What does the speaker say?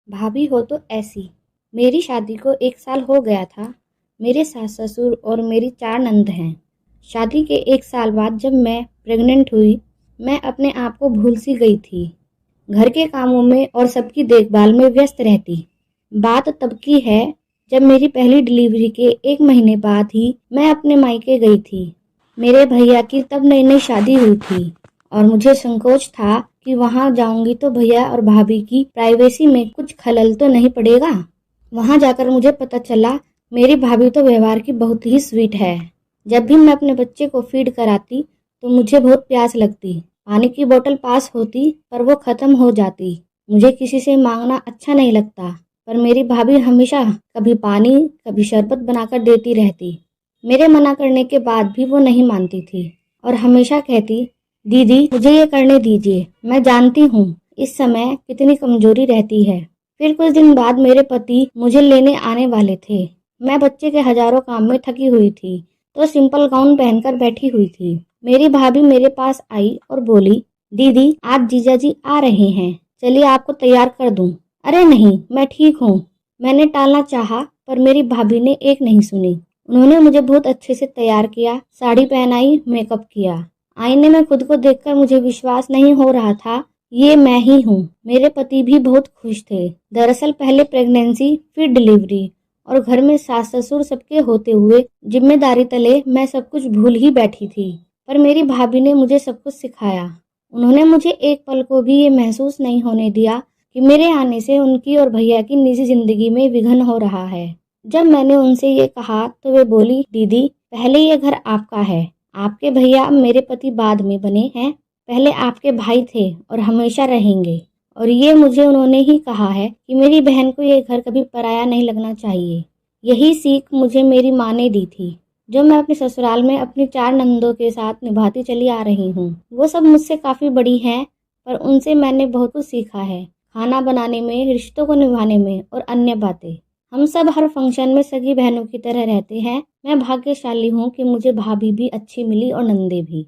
भाभी हो तो ऐसी। मेरी शादी को 1 साल हो गया था। मेरे सास ससुर और मेरी 4 नंद हैं। शादी के 1 साल बाद जब मैं प्रेग्नेंट हुई, मैं अपने आप को भूल सी गई थी। घर के कामों में और सबकी देखभाल में व्यस्त रहती। बात तब की है जब मेरी पहली डिलीवरी के 1 महीने बाद ही मैं अपने मायके गई थी। मेरे भैया की तब नई नई शादी हुई थी और मुझे संकोच था कि वहां जाऊंगी तो भैया और भाभी की प्राइवेसी में कुछ खलल तो नहीं पड़ेगा। वहां जाकर मुझे पता चला मेरी भाभी तो व्यवहार की बहुत ही स्वीट है। जब भी मैं अपने बच्चे को फीड कराती तो मुझे बहुत प्यास लगती। पानी की बोतल पास होती पर वो खत्म हो जाती। मुझे किसी से मांगना अच्छा नहीं लगता, पर मेरी भाभी हमेशा कभी पानी कभी शरबत बनाकर देती रहती। मेरे मना करने के बाद भी वो नहीं मानती थी और हमेशा कहती, दीदी मुझे ये करने दीजिए, मैं जानती हूँ इस समय कितनी कमजोरी रहती है। फिर कुछ दिन बाद मेरे पति मुझे लेने आने वाले थे। मैं बच्चे के हजारों काम में थकी हुई थी तो सिंपल गाउन पहनकर बैठी हुई थी। मेरी भाभी मेरे पास आई और बोली, दीदी आज जीजा जी आ रहे हैं, चलिए आपको तैयार कर दूं। अरे नहीं, मैं ठीक हूँ। मैंने टालना चाहा पर मेरी भाभी ने एक नहीं सुनी। उन्होंने मुझे बहुत अच्छे से तैयार किया, साड़ी पहनाई, मेकअप किया। आईने में खुद को देखकर मुझे विश्वास नहीं हो रहा था, ये मैं ही हूँ। मेरे पति भी बहुत खुश थे। दरअसल पहले प्रेगनेंसी, फिर डिलीवरी और घर में सास ससुर सबके होते हुए जिम्मेदारी तले मैं सब कुछ भूल ही बैठी थी। पर मेरी भाभी ने मुझे सब कुछ सिखाया। उन्होंने मुझे एक पल को भी ये महसूस नहीं होने दिया कि मेरे आने से उनकी और भैया की निजी जिंदगी में विघ्न हो रहा है। जब मैंने उनसे ये कहा तो वे बोली, दीदी पहले ये घर आपका है। आपके भैया मेरे पति बाद में बने हैं, पहले आपके भाई थे और हमेशा रहेंगे। और ये मुझे उन्होंने ही कहा है कि मेरी बहन को ये घर कभी पराया नहीं लगना चाहिए। यही सीख मुझे मेरी माँ ने दी थी, जो मैं अपने ससुराल में अपनी 4 नंदों के साथ निभाती चली आ रही हूँ। वो सब मुझसे काफ़ी बड़ी हैं, पर उनसे मैंने बहुत कुछ सीखा है। खाना बनाने में, रिश्तों को निभाने में और अन्य बातें। हम सब हर फंक्शन में सगी बहनों की तरह रहते हैं। मैं भाग्यशाली हूँ कि मुझे भाभी भी अच्छी मिली और नंदे भी।